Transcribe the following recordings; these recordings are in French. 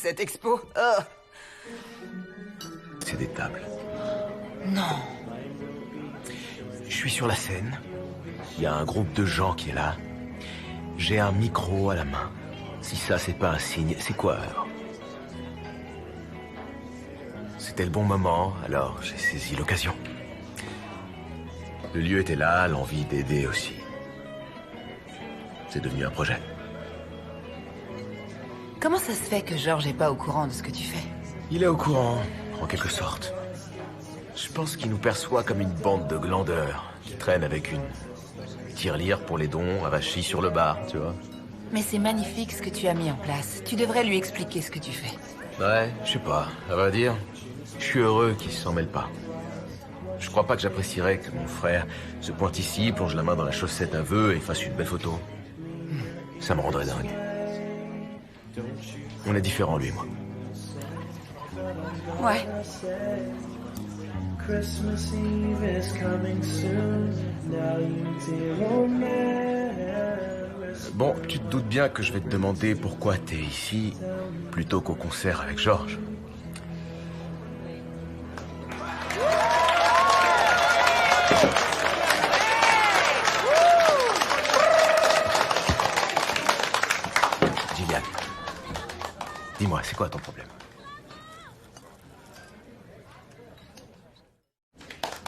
cette expo. Oh. C'est des tables. Non. Je suis sur la scène. Il y a un groupe de gens qui est là. J'ai un micro à la main. Si ça, c'est pas un signe, c'est quoi alors? C'était le bon moment, alors j'ai saisi l'occasion. Le lieu était là, l'envie d'aider aussi. C'est devenu un projet. Comment ça se fait que George est pas au courant de ce que tu fais? Il est au courant, en quelque sorte. Je pense qu'il nous perçoit comme une bande de glandeurs qui traînent avec une tirelire pour les dons avachis sur le bar, tu vois. Mais c'est magnifique ce que tu as mis en place. Tu devrais lui expliquer ce que tu fais. Ouais, je sais pas, à vrai dire, je suis heureux qu'il s'en mêle pas. Je crois pas que j'apprécierais que mon frère se pointe ici, plonge la main dans la chaussette à vœux et fasse une belle photo. Ça me rendrait dingue. On est différents, lui et moi. Ouais. Christmas Eve is coming soon. Now you dear old man. Bon, tu te doutes bien que je vais te demander pourquoi t'es ici, plutôt qu'au concert avec George. Gillian, dis-moi, c'est quoi ton problème?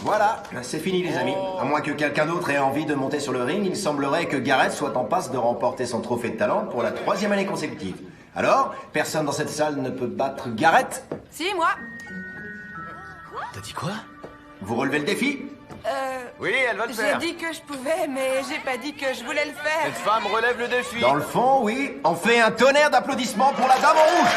Voilà, c'est fini les amis. À moins que quelqu'un d'autre ait envie de monter sur le ring, il semblerait que Gareth soit en passe de remporter son trophée de talent pour la 3e année consécutive. Alors, personne dans cette salle ne peut battre Gareth? Si, moi. T'as dit quoi? Vous relevez le défi? Oui, elle va le J'ai faire. dit que je pouvais, mais j'ai pas dit que je voulais le faire. Cette femme relève le défi. Dans le fond, oui. On fait un tonnerre d'applaudissements pour la dame en rouge.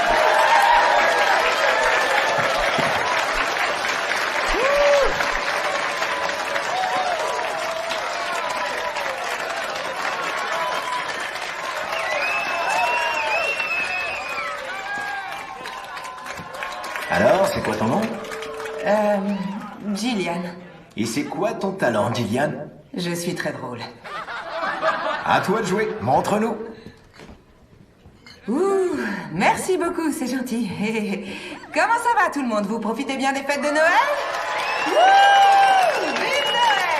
Alors, c'est quoi ton nom? Gillian. Et c'est quoi ton talent, Gillian? Je suis très drôle. À toi de jouer, montre-nous. Ouh, merci beaucoup, c'est gentil. Comment ça va tout le monde? Vous profitez bien des fêtes de Noël? Ouh, vive Noël!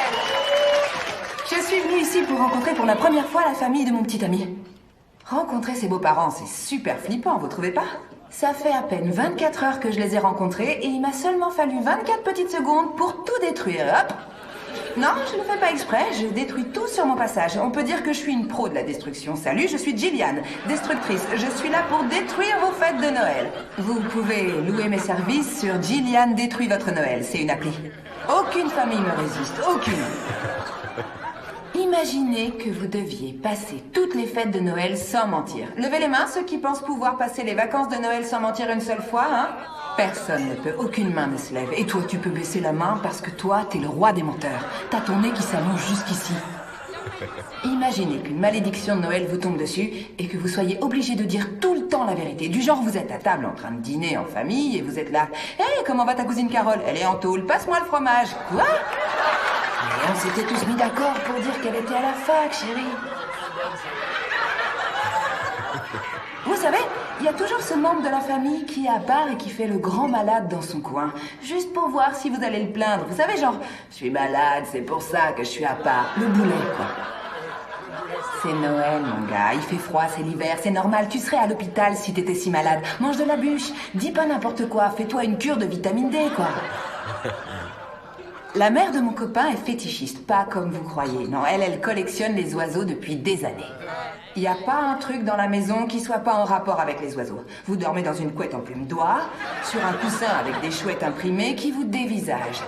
Je suis venue ici pour rencontrer pour la première fois la famille de mon petit ami. Rencontrer ses beaux-parents, c'est super flippant, vous trouvez pas? Ça fait à peine 24 heures que je les ai rencontrés et il m'a seulement fallu 24 petites secondes pour tout détruire. Hop! Non, je ne fais pas exprès, je détruis tout sur mon passage. On peut dire que je suis une pro de la destruction. Salut, je suis Gillian, destructrice. Je suis là pour détruire vos fêtes de Noël. Vous pouvez louer mes services sur Gillian détruit votre Noël. C'est une appli. Aucune famille me résiste, aucune. Imaginez que vous deviez passer toutes les fêtes de Noël sans mentir. Levez les mains, ceux qui pensent pouvoir passer les vacances de Noël sans mentir une seule fois, hein? Personne ne peut, aucune main ne se lève. Et toi, tu peux baisser la main parce que toi, t'es le roi des menteurs. T'as ton nez qui s'allonge jusqu'ici. Imaginez qu'une malédiction de Noël vous tombe dessus et que vous soyez obligé de dire tout le temps la vérité. Du genre, vous êtes à table en train de dîner en famille et vous êtes là. « Hé, comment va ta cousine Carole? Elle est en tôle, passe-moi le fromage. » Quoi? Et on s'était tous mis d'accord pour dire qu'elle était à la fac, chérie. Vous savez, il y a toujours ce membre de la famille qui est à part et qui fait le grand malade dans son coin. Juste pour voir si vous allez le plaindre. Vous savez, genre, je suis malade, c'est pour ça que je suis à part. Le boulet, quoi. C'est Noël, mon gars. Il fait froid, c'est l'hiver, c'est normal. Tu serais à l'hôpital si t'étais si malade. Mange de la bûche. Dis pas n'importe quoi. Fais-toi une cure de vitamine D, quoi. La mère de mon copain est fétichiste, pas comme vous croyez. Non, elle collectionne les oiseaux depuis des années. Il n'y a pas un truc dans la maison qui soit pas en rapport avec les oiseaux. Vous dormez dans une couette en plume d'oie, sur un coussin avec des chouettes imprimées qui vous dévisagent.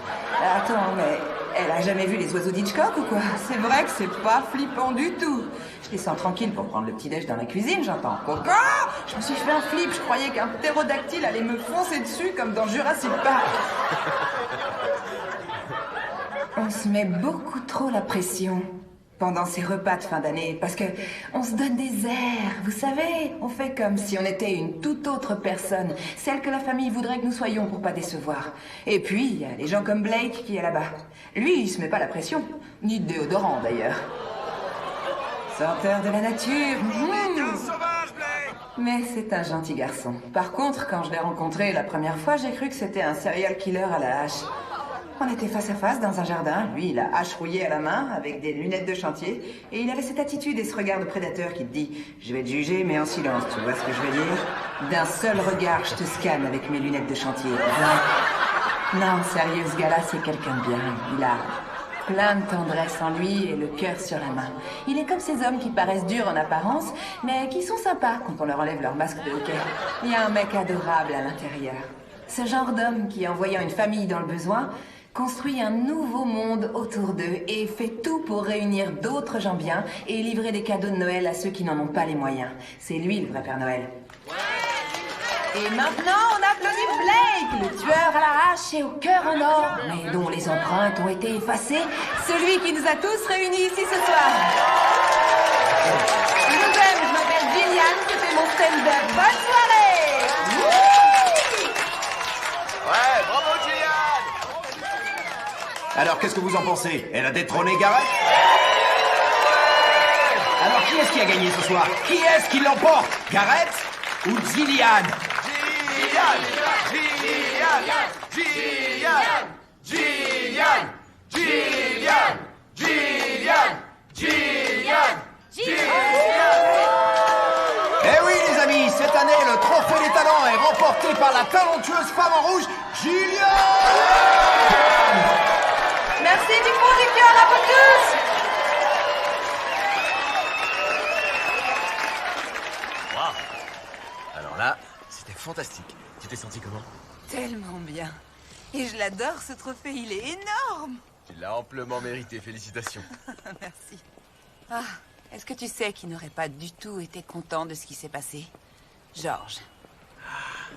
Attends, mais elle a jamais vu les oiseaux d'Hitchcock ou quoi? C'est vrai que c'est pas flippant du tout. Je les sens tranquilles pour prendre le petit-déj dans la cuisine, j'entends « Coco !» Je me suis fait un flip, je croyais qu'un ptérodactyle allait me foncer dessus comme dans Jurassic Park. On se met beaucoup trop la pression pendant ces repas de fin d'année parce que on se donne des airs, vous savez. On fait comme si on était une toute autre personne, celle que la famille voudrait que nous soyons pour pas décevoir. Et puis, il y a les gens comme Blake qui est là-bas. Lui, il se met pas la pression, ni de déodorant d'ailleurs. Senteur de la nature. Sauvage, Blake! Mais c'est un gentil garçon. Par contre, quand je l'ai rencontré la première fois, j'ai cru que c'était un serial killer à la hache. On était face à face dans un jardin, lui la hache rouillée à la main, avec des lunettes de chantier, et il avait cette attitude et ce regard de prédateur qui te dit « Je vais te juger, mais en silence, tu vois ce que je veux dire ?» D'un seul regard, je te scanne avec mes lunettes de chantier. Non, sérieux, ce gars-là, c'est quelqu'un de bien. Il a plein de tendresse en lui et le cœur sur la main. Il est comme ces hommes qui paraissent durs en apparence, mais qui sont sympas quand on leur enlève leur masque de hockey. Il y a un mec adorable à l'intérieur. Ce genre d'homme qui, en voyant une famille dans le besoin, construit un nouveau monde autour d'eux et fait tout pour réunir d'autres gens bien et livrer des cadeaux de Noël à ceux qui n'en ont pas les moyens. C'est lui le vrai Père Noël. Et maintenant, on applaudit Blake, le tueur à la hache et au cœur en or, mais dont les empreintes ont été effacées, celui qui nous a tous réunis ici ce soir. Je vous aime, je m'appelle Gillian, c'était mon stand-up. Bonne soirée! Ouais, bravo, Gillian! Alors, qu'est-ce que vous en pensez? Elle a détrôné Gareth? Alors, qui est-ce qui a gagné ce soir? Qui est-ce qui l'emporte? Gareth ou Gillian? Eh oui, les amis, cette année, le trophée des talents est remporté par la talentueuse femme en rouge, Gillian! Merci du fond du cœur à vous tous! Waouh! Alors là, c'était fantastique. Tu t'es senti comment? Tellement bien. Et je l'adore, ce trophée, il est énorme! Tu l'as amplement mérité, félicitations. Merci. Ah, est-ce que tu sais qu'il n'aurait pas du tout été content de ce qui s'est passé? George.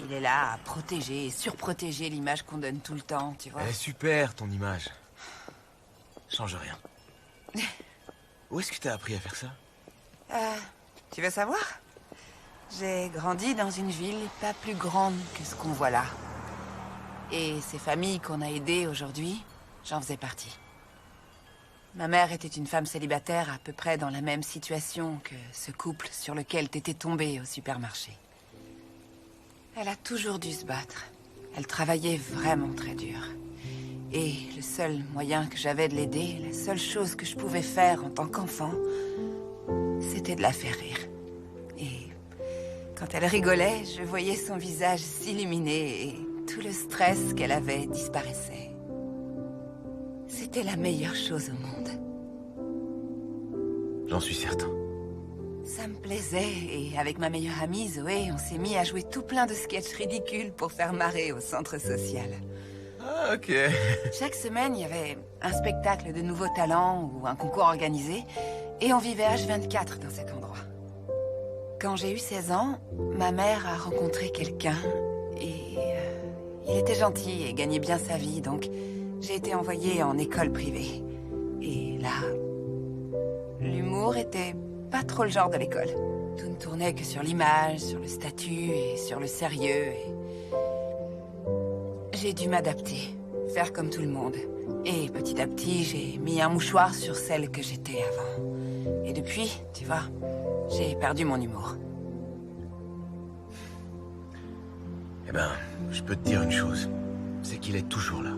Il est là à protéger et surprotéger l'image qu'on donne tout le temps, tu vois. Eh, super, ton image. Change rien. Où est-ce que t'as appris à faire ça? Tu veux savoir? J'ai grandi dans une ville pas plus grande que ce qu'on voit là. Et ces familles qu'on a aidées aujourd'hui, j'en faisais partie. Ma mère était une femme célibataire à peu près dans la même situation que ce couple sur lequel t'étais tombé au supermarché. Elle a toujours dû se battre. Elle travaillait vraiment très dur. Et le seul moyen que j'avais de l'aider, la seule chose que je pouvais faire en tant qu'enfant, c'était de la faire rire. Et quand elle rigolait, je voyais son visage s'illuminer et tout le stress qu'elle avait disparaissait. C'était la meilleure chose au monde. J'en suis certain. Ça me plaisait et avec ma meilleure amie Zoé, on s'est mis à jouer tout plein de sketchs ridicules pour faire marrer au centre social. Ah, ok. Chaque semaine, il y avait un spectacle de nouveaux talents ou un concours organisé et on vivait H24 dans cet endroit. Quand j'ai eu 16 ans, ma mère a rencontré quelqu'un et il était gentil et gagnait bien sa vie, donc j'ai été envoyée en école privée. Et là, l'humour était pas trop le genre de l'école. Tout ne tournait que sur l'image, sur le statut et sur le sérieux. Et j'ai dû m'adapter, faire comme tout le monde. Et petit à petit, j'ai mis un mouchoir sur celle que j'étais avant. Et depuis, tu vois, j'ai perdu mon humour. Eh ben, je peux te dire une chose. C'est qu'il est toujours là.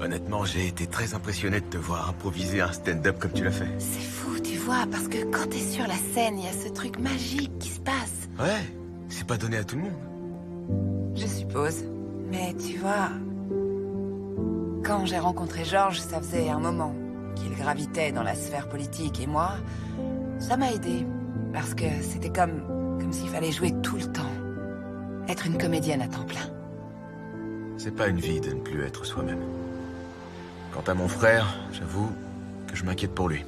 Honnêtement, j'ai été très impressionné de te voir improviser un stand-up comme tu l'as fait. C'est fou, tu vois, parce que quand t'es sur la scène, il y a ce truc magique qui se passe. Ouais, c'est pas donné à tout le monde. Je suppose. Mais tu vois, quand j'ai rencontré George, ça faisait un moment qu'il gravitait dans la sphère politique. Et moi, ça m'a aidé. Parce que c'était comme s'il fallait jouer tout le temps. Être une comédienne à temps plein. C'est pas une vie de ne plus être soi-même. Quant à mon frère, j'avoue que je m'inquiète pour lui.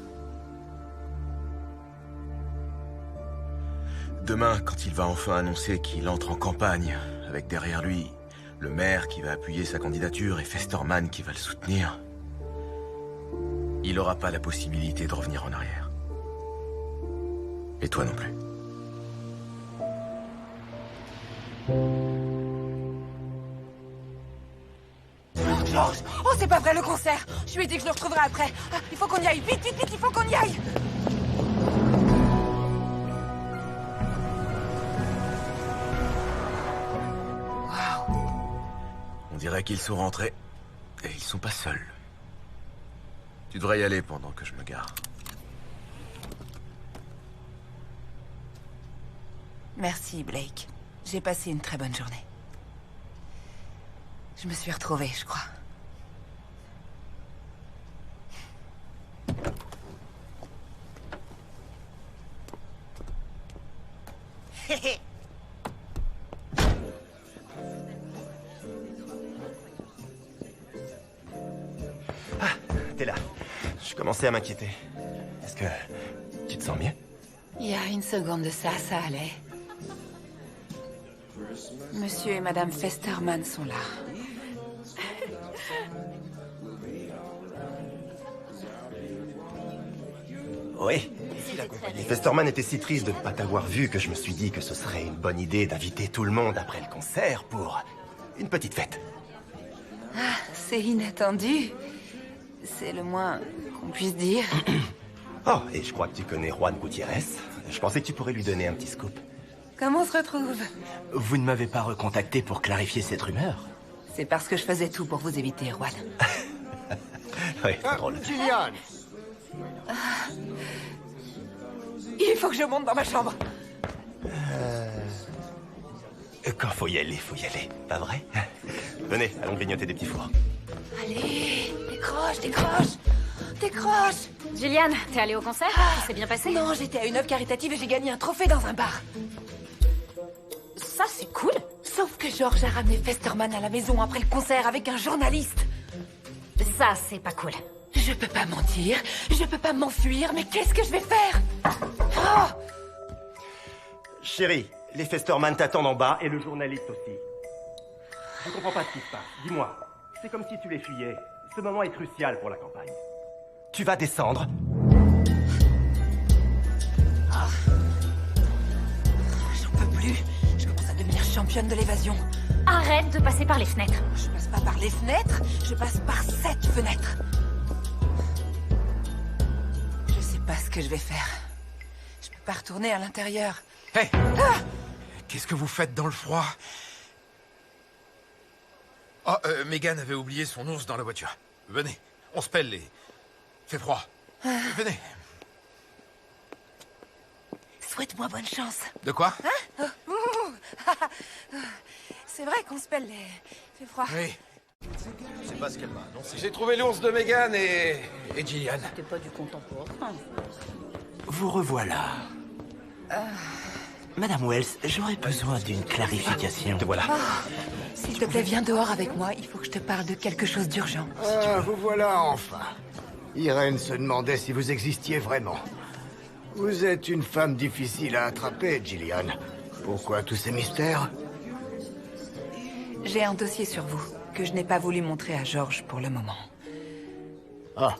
Demain, quand il va enfin annoncer qu'il entre en campagne, avec derrière lui le maire qui va appuyer sa candidature et Festerman qui va le soutenir, il n'aura pas la possibilité de revenir en arrière. Et toi non plus. George! Oh, c'est pas vrai, le concert! Je lui ai dit que je le retrouverai après. Ah, il faut qu'on y aille. Vite, vite, vite, il faut qu'on y aille! qu'ils sont rentrés. Et ils sont pas seuls. Tu devrais y aller pendant que je me gare. Merci, Blake. J'ai passé une très bonne journée. Je me suis retrouvée, je crois. T'es là. Je commençais à m'inquiéter. Est-ce que tu te sens mieux? Il y a une seconde de ça, ça allait. Monsieur et Madame Festerman sont là. Oui. Festerman était si triste de ne pas t'avoir vu que je me suis dit que ce serait une bonne idée d'inviter tout le monde après le concert pour une petite fête. Ah, c'est inattendu. C'est le moins qu'on puisse dire. Oh, et je crois que tu connais Juan Gutiérrez. Je pensais que tu pourrais lui donner un petit scoop. Comment on se retrouve? Vous ne m'avez pas recontacté pour clarifier cette rumeur? C'est parce que je faisais tout pour vous éviter, Juan. Oui, c'est drôle. Gillian! Il faut que je monte dans ma chambre. Quand faut y aller, pas vrai? Venez, allons grignoter des petits fours. Allez, décroche, décroche. Décroche. Gillian, t'es allée au concert? Ça s'est bien passé? Non, j'étais à une œuvre caritative et j'ai gagné un trophée dans un bar. Ça, c'est cool. Sauf que George a ramené Festerman à la maison après le concert avec un journaliste. Ça, c'est pas cool. Je peux pas mentir, je peux pas m'enfuir, mais qu'est-ce que je vais faire? Oh! Chérie, les Festerman t'attendent en bas et le journaliste aussi. Je comprends pas ce qui se passe. Dis-moi, c'est comme si tu les fuyais. Ce moment est crucial pour la campagne. Tu vas descendre. J'en peux plus. Je commence à devenir championne de l'évasion. Arrête de passer par les fenêtres. Je passe pas par les fenêtres, je passe par cette fenêtre. Je sais pas ce que je vais faire. Je peux pas retourner à l'intérieur. Hé! Qu'est-ce que vous faites dans le froid? Oh, Megan avait oublié son ours dans la voiture. Venez, on se pèle les... Fait froid. Venez. Souhaite-moi bonne chance. De quoi? C'est vrai qu'on se pèle les... fait froid. Oui. C'est pas ce qu'elle m'a annoncé. J'ai trouvé l'ours de Megan et Gillian. T'es pas du contemporain. Vous revoilà. Madame Wells, j'aurais besoin d'une clarification. Te voilà. S'il te plaît, viens dehors avec moi. Il faut que je te parle de quelque chose d'urgent. Ah, vous voilà enfin. Irène se demandait si vous existiez vraiment. Vous êtes une femme difficile à attraper, Gillian. Pourquoi tous ces mystères? J'ai un dossier sur vous que je n'ai pas voulu montrer à George pour le moment. Ah,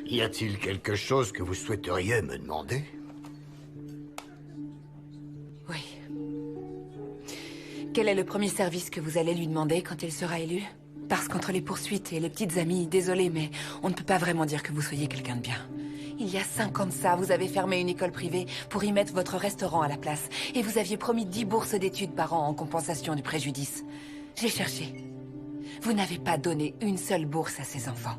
y a-t-il quelque chose que vous souhaiteriez me demander? Oui. Quel est le premier service que vous allez lui demander quand il sera élu? Parce qu'entre les poursuites et les petites amies, désolé, mais on ne peut pas vraiment dire que vous soyez quelqu'un de bien. Il y a 5 ans de ça, vous avez fermé une école privée pour y mettre votre restaurant à la place. Et vous aviez promis 10 bourses d'études par an en compensation du préjudice. J'ai cherché. Vous n'avez pas donné une seule bourse à ces enfants.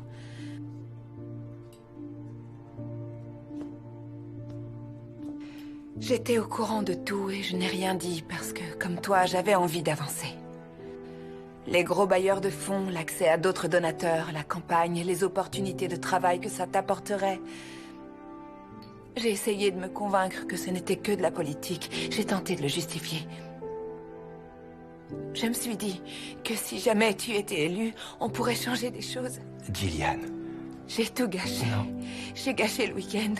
J'étais au courant de tout et je n'ai rien dit parce que, comme toi, j'avais envie d'avancer. Les gros bailleurs de fonds, l'accès à d'autres donateurs, la campagne, les opportunités de travail que ça t'apporterait. J'ai essayé de me convaincre que ce n'était que de la politique. J'ai tenté de le justifier. Je me suis dit que si jamais tu étais élu, on pourrait changer des choses. Gillian. J'ai tout gâché. Non. J'ai gâché le week-end,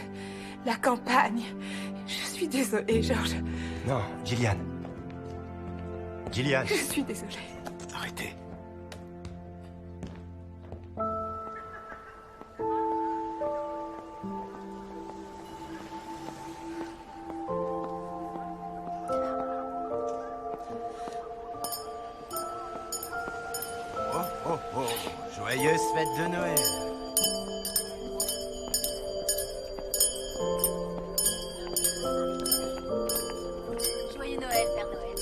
la campagne. Je suis désolée, George. Non, Gillian. Gillian. Je suis désolée. Arrêtez. Joyeuse fête de Noël. Joyeux Noël, Père Noël.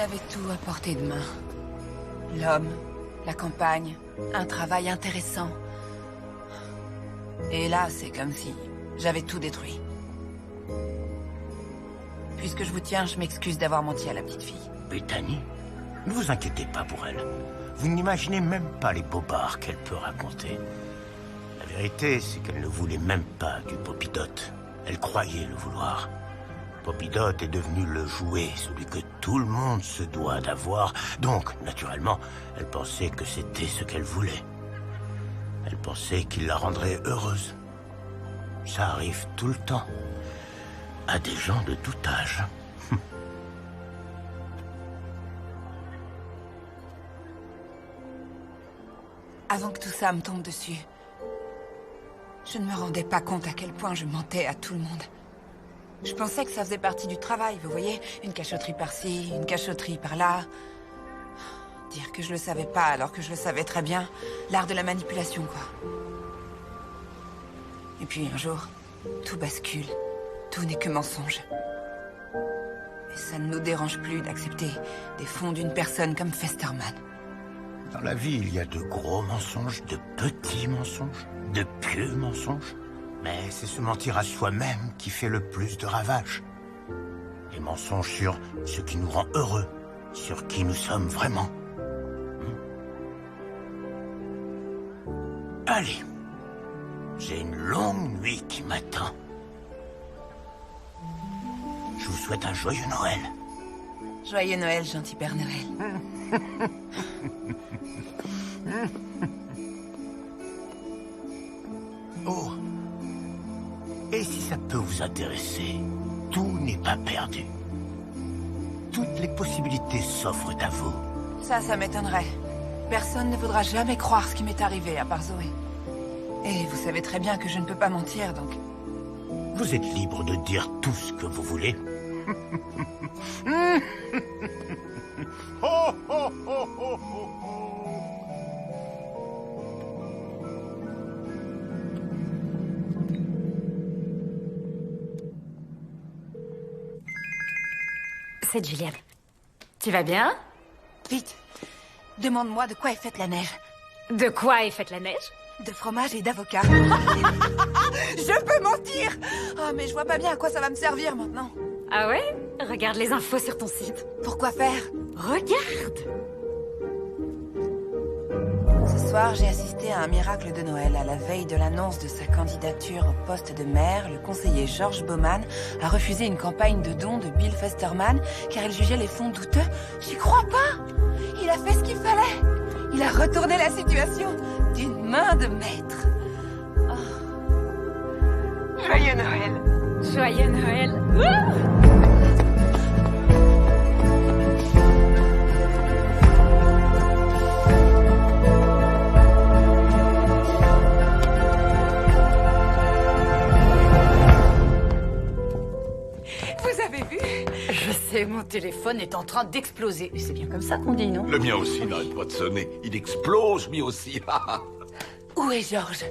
avait tout à portée de main. L'homme, la campagne, un travail intéressant. Et là, c'est comme si j'avais tout détruit. Puisque je vous tiens, je m'excuse d'avoir menti à la petite fille. Bethany, ne vous inquiétez pas pour elle. Vous n'imaginez même pas les bobards qu'elle peut raconter. La vérité, c'est qu'elle ne voulait même pas du Popidot. Elle croyait le vouloir. Popidot est devenu le jouet, celui que tout le monde se doit d'avoir. Donc, naturellement, elle pensait que c'était ce qu'elle voulait. Elle pensait qu'il la rendrait heureuse. Ça arrive tout le temps. À des gens de tout âge. Avant que tout ça me tombe dessus, je ne me rendais pas compte à quel point je mentais à tout le monde. Je pensais que ça faisait partie du travail, vous voyez? Une cachotterie par-ci, une cachotterie par-là. Dire que je le savais pas alors que je le savais très bien. L'art de la manipulation, quoi. Et puis un jour, tout bascule. Tout n'est que mensonge. Et ça ne nous dérange plus d'accepter des fonds d'une personne comme Festerman. Dans la vie, il y a de gros mensonges, de petits mensonges, de pieux mensonges. Mais c'est se mentir à soi-même qui fait le plus de ravages. Les mensonges sur ce qui nous rend heureux, sur qui nous sommes vraiment. Allez, j'ai une longue nuit qui m'attend. Je vous souhaite un joyeux Noël. Joyeux Noël, gentil Père Noël. Oh. Et si ça peut vous intéresser, tout n'est pas perdu. Toutes les possibilités s'offrent à vous. Ça m'étonnerait. Personne ne voudra jamais croire ce qui m'est arrivé, à part Zoé. Et vous savez très bien que je ne peux pas mentir, donc... Vous êtes libre de dire tout ce que vous voulez. C'est Juliette. Tu vas bien? Vite, demande-moi de quoi est faite la neige. De quoi est faite la neige? De fromage et d'avocat. Je peux mentir! Oh, mais je vois pas bien à quoi ça va me servir maintenant. Ah ouais? Regarde les infos sur ton site. Pourquoi faire? Regarde! Ce soir, j'ai assisté à un miracle de Noël. À la veille de l'annonce de sa candidature au poste de maire, le conseiller George Bowman a refusé une campagne de dons de Bill Festerman car il jugeait les fonds douteux. J'y crois pas! Il a fait ce qu'il fallait. Il a retourné la situation d'une main de maître. Oh. Joyeux Noël! Joyeux Noël! Vous avez vu? Je sais, mon téléphone est en train d'exploser. C'est bien comme ça qu'on dit, non? Le mien aussi n'arrête pas de sonner. Il explose, lui aussi. Où est Georges?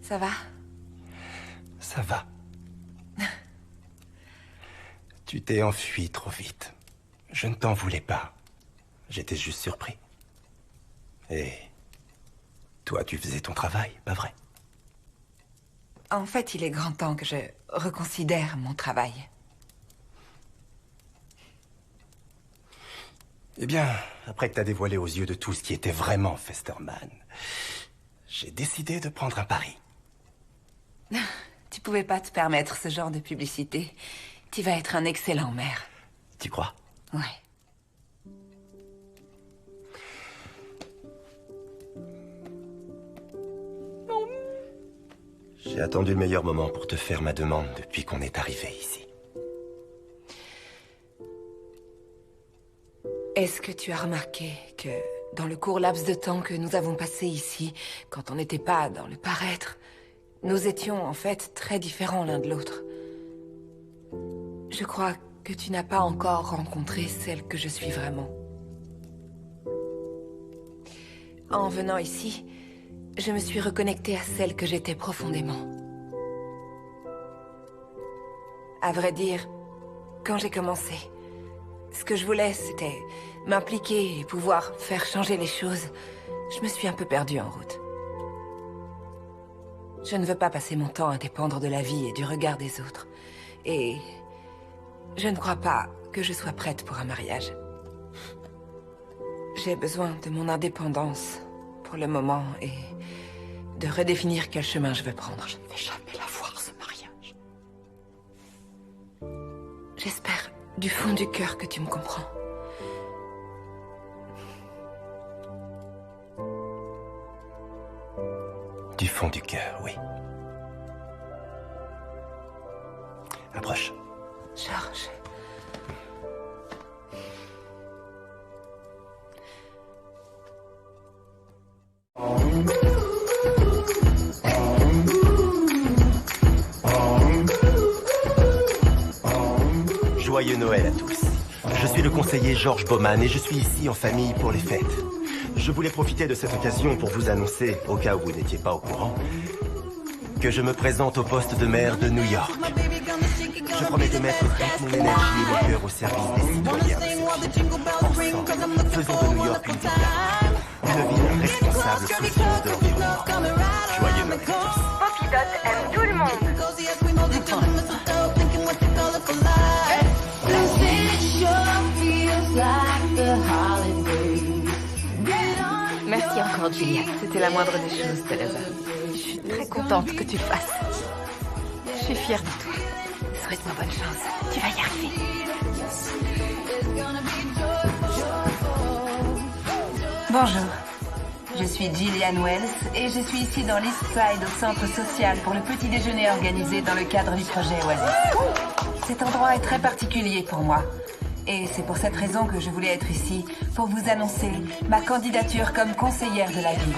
Ça va? Ça va. Tu t'es enfui trop vite. Je ne t'en voulais pas. J'étais juste surpris. Et toi, tu faisais ton travail, pas vrai? En fait, il est grand temps que je reconsidère mon travail. Eh bien, après que t'as dévoilé aux yeux de tous ce qui était vraiment Festerman, j'ai décidé de prendre un pari. Tu pouvais pas te permettre ce genre de publicité. Tu vas être un excellent maire. Tu crois? Ouais. J'ai attendu le meilleur moment pour te faire ma demande depuis qu'on est arrivé ici. Est-ce que tu as remarqué que dans le court laps de temps que nous avons passé ici, quand on n'était pas dans le paraître, nous étions en fait très différents l'un de l'autre? Je crois que tu n'as pas encore rencontré celle que je suis vraiment. En venant ici, je me suis reconnectée à celle que j'étais profondément. À vrai dire, quand j'ai commencé, ce que je voulais, c'était m'impliquer et pouvoir faire changer les choses. Je me suis un peu perdue en route. Je ne veux pas passer mon temps à dépendre de la vie et du regard des autres. Et je ne crois pas que je sois prête pour un mariage. J'ai besoin de mon indépendance pour le moment et de redéfinir quel chemin je veux prendre. Je ne vais jamais la voir, ce mariage. J'espère du fond du cœur que tu me comprends. Du fond du cœur, oui. Approche. Georges. Joyeux Noël à tous. Je suis le conseiller Georges Bowman et je suis ici en famille pour les fêtes. Je voulais profiter de cette occasion pour vous annoncer, au cas où vous n'étiez pas au courant, que je me présente au poste de maire de New York. Je promets de mettre toute mon énergie et mon cœur au service des citoyens de cette ville. Ensemble, faisons de New York une ville d'avenir, une ville responsable, soucieuse de l'environnement. Joyeux Noël à tous. Poppy Dot aime tout le monde. Merci encore, Julia. C'était la moindre des choses, Teresa. Je suis très contente que tu le fasses. Je suis fière de toi. Souhaite-moi bonne chance. Tu vas y arriver. Bonjour. Je suis Gillian Wells et je suis ici dans l'East Side au centre social pour le petit déjeuner organisé dans le cadre du projet Oasis. Cet endroit est très particulier pour moi. Et c'est pour cette raison que je voulais être ici, pour vous annoncer ma candidature comme conseillère de la ville.